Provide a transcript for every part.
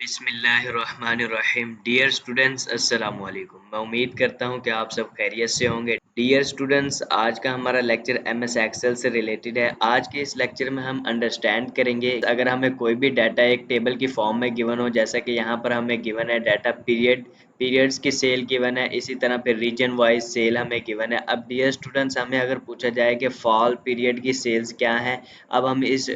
बिस्मिल्लाहिर्रहमानिर्रहीम। Dear students, अस्सलाम वालेकुम। मैं उम्मीद करता हूँ कि आप सब खैरियत से होंगे। डियर स्टूडेंट्स, आज का हमारा लेक्चर एमएस एक्सेल से रिलेटेड है। आज के इस लेक्चर में हम अंडरस्टैंड करेंगे अगर हमें कोई भी डाटा एक टेबल की फॉर्म में गिवन हो, जैसा कि यहाँ पर हमें गिवन है डाटा पीरियड्स की सेल गिवन है, इसी तरह फिर रीजन वाइज सेल हमें गिवन है। अब डियर स्टूडेंट्स, हमें अगर पूछा जाए कि फॉल पीरियड की सेल्स क्या है, अब हम इस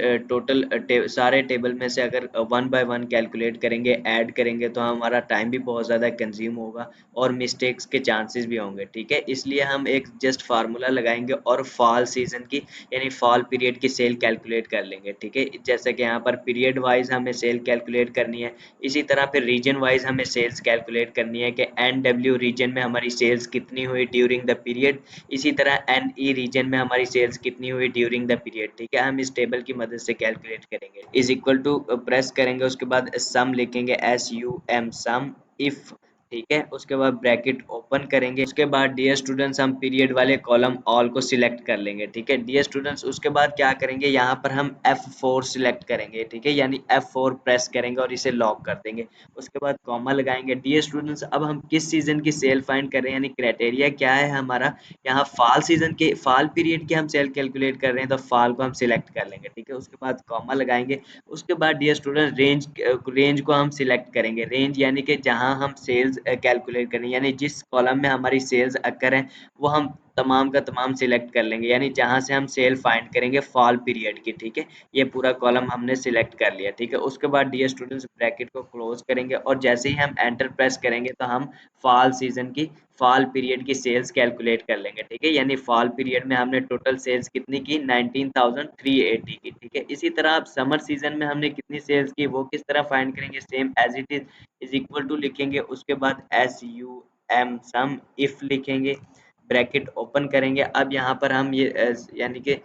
सारे टेबल में से अगर वन बाय वन कैलकुलेट करेंगे, ऐड करेंगे, तो हमारा टाइम भी बहुत ज़्यादा कंज्यूम होगा और मिस्टेक्स के चांसेस भी होंगे। ठीक है, इसलिए हम एक जस्ट फार्मूला लगाएंगे और फॉल सीजन की यानी फॉल पीरियड की सेल कैलकुलेट कर लेंगे। ठीक है, जैसे कि यहाँ पर पीरियड वाइज हमें सेल कैलकुलेट करनी है, इसी तरह फिर रीजन वाइज हमें सेल्स कैलकुलेट करनी है कि NW रीजन में हमारी सेल्स कितनी हुई ड्यूरिंग द पीरियड, इसी तरह NE रीजन में हमारी सेल्स कितनी हुई ड्यूरिंग द पीरियड। ठीक है, हम इस टेबल की मदद से कैलकुलेट करेंगे। इज इक्वल टू प्रेस करेंगे, उसके बाद सम लिखेंगे, SUM सम इफ। ठीक है, उसके बाद ब्रैकेट ओपन करेंगे, उसके बाद डियर स्टूडेंट्स हम पीरियड वाले कॉलम ऑल को सिलेक्ट कर लेंगे। ठीक है डियर स्टूडेंट्स, उसके बाद क्या करेंगे, यहाँ पर हम F4 सिलेक्ट करेंगे। ठीक है, यानी F4 प्रेस करेंगे और इसे लॉक कर देंगे। उसके बाद कॉमा लगाएंगे। डियर स्टूडेंट्स, अब हम किस सीजन की सेल फाइंड कर रहे हैं, यानी क्राइटेरिया क्या है हमारा, यहाँ फाल सीजन के फाल पीरियड के हम सेल कैलकुलेट कर रहे हैं, तो फाल को हम सिलेक्ट कर लेंगे। ठीक है, उसके बाद कॉमा लगाएंगे। उसके बाद डियर स्टूडेंट रेंज को हम सिलेक्ट करेंगे। रेंज यानी कि जहां हम सेल्स कैलकुलेट करें, यानी जिस कॉलम में हमारी सेल्स अकर है वो हम तमाम का तमाम सिलेक्ट कर लेंगे, यानी जहां से हम सेल फाइंड करेंगे फॉल पीरियड की। ठीक है, ये पूरा कॉलम हमने सिलेक्ट कर लिया। ठीक है, उसके बाद डियर स्टूडेंट्स ब्रैकेट को क्लोज करेंगे और जैसे ही हम एंटर प्रेस करेंगे तो हम फॉल सीजन की फॉल पीरियड की सेल्स कैलकुलेट कर लेंगे। ठीक है, यानी फॉल पीरियड में हमने टोटल सेल्स कितनी की, 19,380 की। ठीक है, इसी तरह अब समर सीजन में हमने कितनी सेल्स की वो किस तरह फाइंड करेंगे, same as it is equal to लिखेंगे, उसके बाद SUM सम इफ लिखेंगे, ब्रैकेट ओपन करेंगे। अब यहाँ पर हम ये यानी कि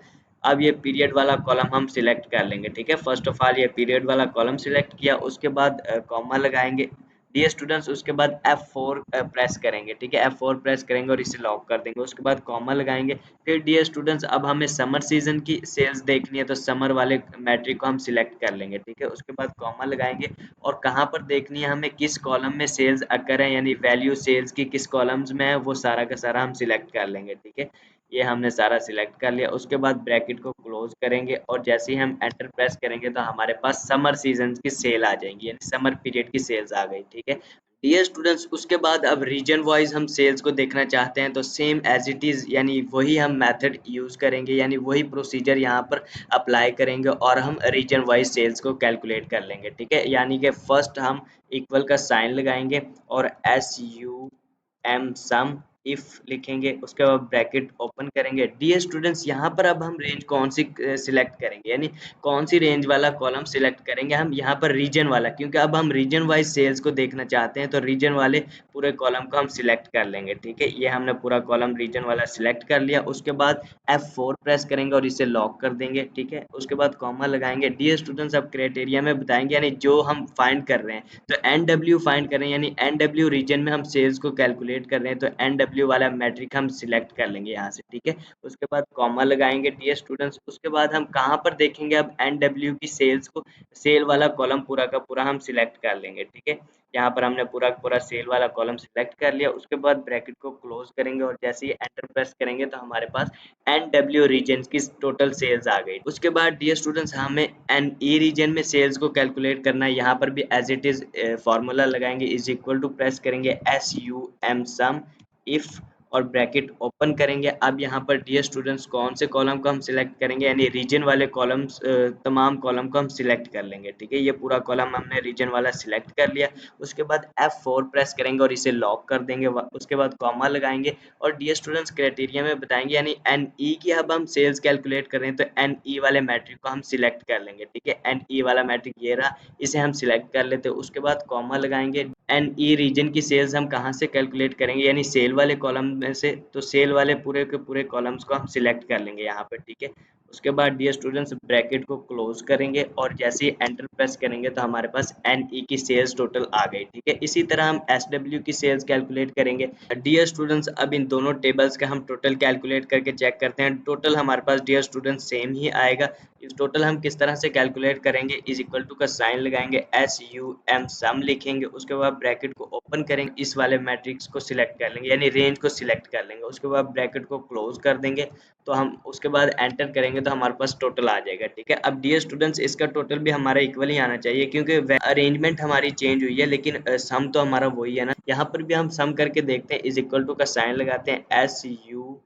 अब ये पीरियड वाला कॉलम हम सिलेक्ट कर लेंगे। ठीक है, फर्स्ट ऑफ ऑल ये पीरियड वाला कॉलम सिलेक्ट किया, उसके बाद कॉमा लगाएंगे। डियर स्टूडेंट्स, उसके बाद F4 प्रेस करेंगे। ठीक है, F4 प्रेस करेंगे और इसे लॉक कर देंगे, उसके बाद कॉमा लगाएंगे। फिर डियर स्टूडेंट्स, अब हमें समर सीजन की सेल्स देखनी है, तो समर वाले मैट्रिक को हम सिलेक्ट कर लेंगे। ठीक है, उसके बाद कॉमा लगाएंगे और कहाँ पर देखनी है हमें, किस कॉलम में सेल्स अकर है, यानी वैल्यू सेल्स की किस कॉलम्स में है, वो सारा का सारा हम सिलेक्ट कर लेंगे। ठीक है, ये हमने सारा सिलेक्ट कर लिया। उसके बाद ब्रैकेट को क्लोज करेंगे और जैसे ही हम एंटर प्रेस करेंगे तो हमारे पास समर सीजन की सेल आ जाएंगी, यानी समर पीरियड की सेल्स आ गई। ठीक है डियर स्टूडेंट्स, उसके बाद अब रीजन वाइज हम सेल्स को देखना चाहते हैं, तो सेम एज इट इज यानी वही हम मेथड यूज करेंगे, यानी वही प्रोसीजर यहाँ पर अप्लाई करेंगे और हम रीजन वाइज सेल्स को कैलकुलेट कर लेंगे। ठीक है, यानी कि फर्स्ट हम इक्वल का साइन लगाएंगे और SUM सम इफ लिखेंगे, उसके बाद ब्रैकेट ओपन करेंगे। डियर स्टूडेंट्स, यहाँ पर अब हम रेंज कौन सी सिलेक्ट करेंगे, यानी कौन सी रेंज वाला कॉलम सिलेक्ट करेंगे, हम यहाँ पर रीजन वाला, क्योंकि अब हम रीजन वाइज सेल्स को देखना चाहते हैं, तो रीजन वाले पूरे कॉलम को हम सिलेक्ट कर लेंगे। ठीक है, ये हमने पूरा कॉलम रीजन वाला सिलेक्ट कर लिया। उसके बाद F4 प्रेस करेंगे और इसे लॉक कर देंगे। ठीक है, उसके बाद कॉमा लगाएंगे। डियर स्टूडेंट्स, अब क्राइटेरिया में बताएंगे, यानी जो हम फाइंड कर रहे हैं, तो NW फाइंड कर रहे हैं, यानी NW रीजन में हम सेल्स को कैलकुलेट कर रहे हैं, तो NW वाला मैट्रिक हम सिलेक्ट कर लेंगे यहाँ से। ठीक है, उसके बाद कॉमा लगाएंगे। डियर स्टूडेंट्स, उसके बाद हम कहाँ पर देखेंगे, अब NW की सेल्स को, सेल वाला कॉलम पूरा का पूरा हम सिलेक्ट कर लेंगे। ठीक है, यहाँ पर हमने पूरा पूरा सेल वाला कॉलम सिलेक्ट कर लिया। उसके बाद ब्रैकेट को क्लोज करेंगे और जैसे ही एंटर प्रेस करेंगे तो हमारे पास NW रीजन की टोटल सेल्स आ गई। उसके बाद डियर स्टूडेंट्स, हमें NE रीजन में सेल्स को कैलकुलेट करना है, यहाँ पर भी एज इट इज फॉर्मूला लगाएंगे, इज इक्वल टू प्रेस करेंगे SUM सम इफ और ब्रैकेट ओपन करेंगे। अब यहाँ पर डियर स्टूडेंट्स कौन से कॉलम को हम सिलेक्ट करेंगे, यानी रीजन वाले कॉलम्स, तमाम कॉलम को हम सिलेक्ट कर लेंगे। ठीक है, ये पूरा कॉलम हमने रीजन वाला सिलेक्ट कर लिया। उसके बाद F4 प्रेस करेंगे और इसे लॉक कर देंगे, उसके बाद कॉमा लगाएंगे और डियर स्टूडेंट्स क्राइटेरिया में बताएंगे, यानी NE की अब हम सेल्स कैलकुलेट कर रहे हैं, तो NE वाले मैट्रिक को हम सिलेक्ट कर लेंगे। ठीक है, NE वाला मैट्रिक ये रहा, इसे हम सिलेक्ट कर लेते हैं। उसके बाद कॉमा लगाएंगे। NE रीजन की सेल्स हम कहाँ से कैलकुलेट करेंगे, यानी सेल वाले कॉलम में से, तो सेल वाले पूरे के पूरे कॉलम्स को हम सिलेक्ट कर लेंगे यहाँ पे, ठीक है। उसके बाद डियर स्टूडेंट्स ब्रैकेट को क्लोज करेंगे और जैसे ही एंटर प्रेस करेंगे तो हमारे पास एनई की सेल्स टोटल आ गई, ठीक है। इसी तरह हम एसडब्ल्यू की सेल्स कैलकुलेट करेंगे। डियर स्टूडेंट्स अब इन दोनों टेबल्स का हम टोटल कैलकुलेट करके चेक करते हैं। टोटल हमारे पास डियर स्टूडेंट्स सेम ही आएगा। इस टोटल हम किस तरह से कैलकुलेट करेंगे, इज इक्वल टू का साइन लगाएंगे, एस यू एम सम लिखेंगे, उसके बाद ब्रैकेट को ओपन करेंगे, इस वाले मैट्रिक्स को सिलेक्ट कर लेंगे यानी रेंज को सिलेक्ट कर लेंगे, उसके बाद ब्रैकेट को क्लोज कर देंगे। तो हम उसके बाद एंटर करेंगे तो हमारे पास टोटल आ जाएगा, ठीक है। अब डियर स्टूडेंट्स इसका टोटल भी हमारा इक्वल ही आना चाहिए क्योंकि अरेंजमेंट हमारी चेंज हुई है लेकिन सम तो हमारा वही है ना। यहाँ पर भी हम सम करके देखते हैं, इज इक्वल टू का साइन लगाते हैं, एस यू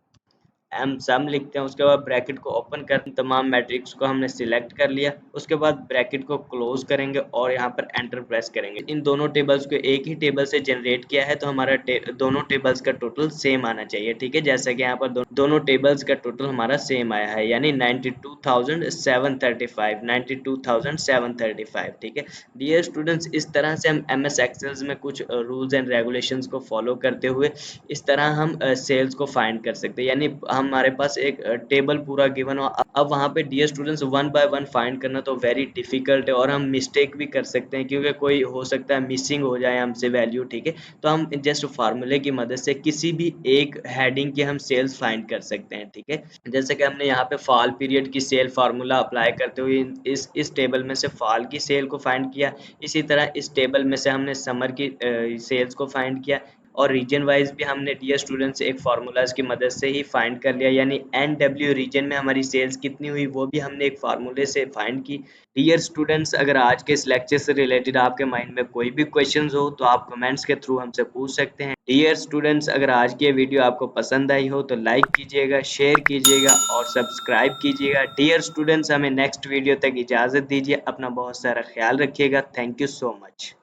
एम सम लिखते हैं, उसके बाद ब्रैकेट को ओपन कर तमाम मैट्रिक्स को हमने सिलेक्ट कर लिया, उसके बाद ब्रैकेट को क्लोज करेंगे और यहाँ पर एंटर प्रेस करेंगे। इन दोनों टेबल्स को एक ही टेबल से जनरेट किया है तो हमारा दोनों टेबल्स का टोटल सेम आना चाहिए, ठीक है। जैसा कि यहाँ पर दोनों टेबल्स का टोटल हमारा सेम आया है यानी 92,735 92,735, ठीक है। डियर स्टूडेंट्स इस तरह से हम एम एस एक्सेल्स में कुछ रूल्स एंड रेगुलेशंस को फॉलो करते हुए इस तरह हम सेल्स को फाइंड कर सकते हैं यानी हमारे पास एक टेबल पूरा गिवन हो। अब वहाँ पे dear students one by one find करना तो वेरी डिफिकल्ट है और हम मिस्टेक भी कर सकते हैं क्योंकि कोई हो सकता है मिसिंग हो जाए हमसे वैल्यू, ठीक है। तो हम जस्ट फार्मूले की मदद से किसी भी एक हेडिंग के हम सेल्स फाइंड कर सकते हैं, ठीक है। जैसे कि हमने यहाँ पे फॉल पीरियड की सेल फार्मूला अप्लाई करते हुए इस टेबल में से फॉल की सेल को फाइंड किया। इसी तरह इस टेबल में से हमने समर की सेल्स को फाइंड किया और रीजन वाइज भी हमने डियर स्टूडेंट्स एक फार्मूलाज की मदद से ही फाइंड कर लिया यानी एन डब्ल्यू रीजन में हमारी सेल्स कितनी हुई वो भी हमने एक फार्मूले से फाइंड की। डियर स्टूडेंट्स अगर आज के इस लेक्चर से रिलेटेड आपके माइंड में कोई भी क्वेश्चंस हो तो आप कमेंट्स के थ्रू हमसे पूछ सकते हैं। डियर स्टूडेंट्स अगर आज की ये वीडियो आपको पसंद आई हो तो लाइक कीजिएगा, शेयर कीजिएगा और सब्सक्राइब कीजिएगा। डियर स्टूडेंट्स हमें नेक्स्ट वीडियो तक इजाज़त दीजिए, अपना बहुत सारा ख्याल रखिएगा। Thank you so much.